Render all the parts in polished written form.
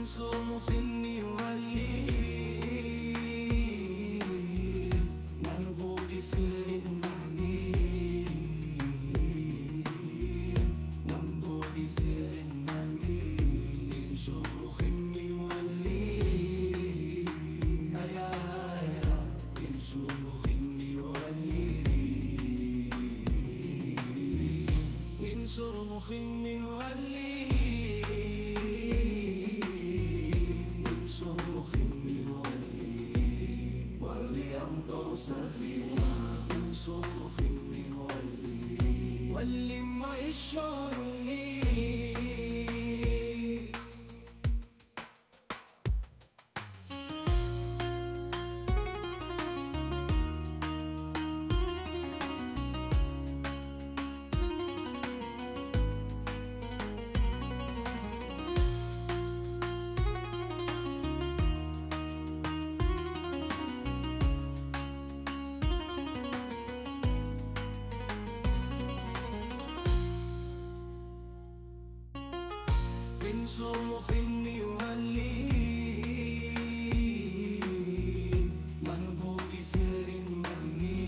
صرمخ يولي منبوط سر المهدي منبوط سر المهدي صرمخ يولي هيا صرمخ يولي صرمخ يولي صرمخ يولي ولي أمطر سبيلا صرمخ يولي ولي ما يشعرني صرمخ يولي منبوط سر المهدي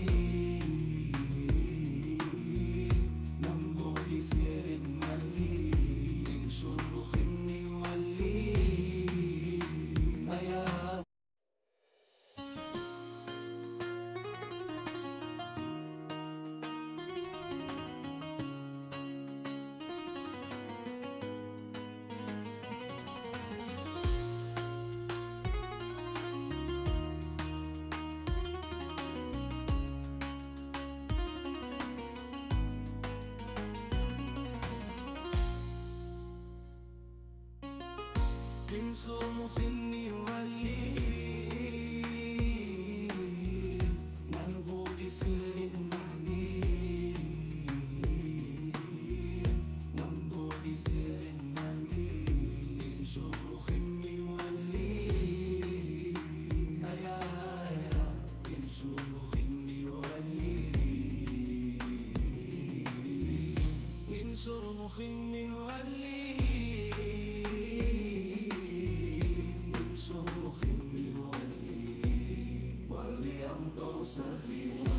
منبوط سر المهدي صرمخ يولي هيا صرمخ يولي منبوط سر المهدي منبوط سر المهدي صرمخ يولي هيا صرمخ يولي صرمخ يولي صرمخ يولي ولي أمطر سبيلا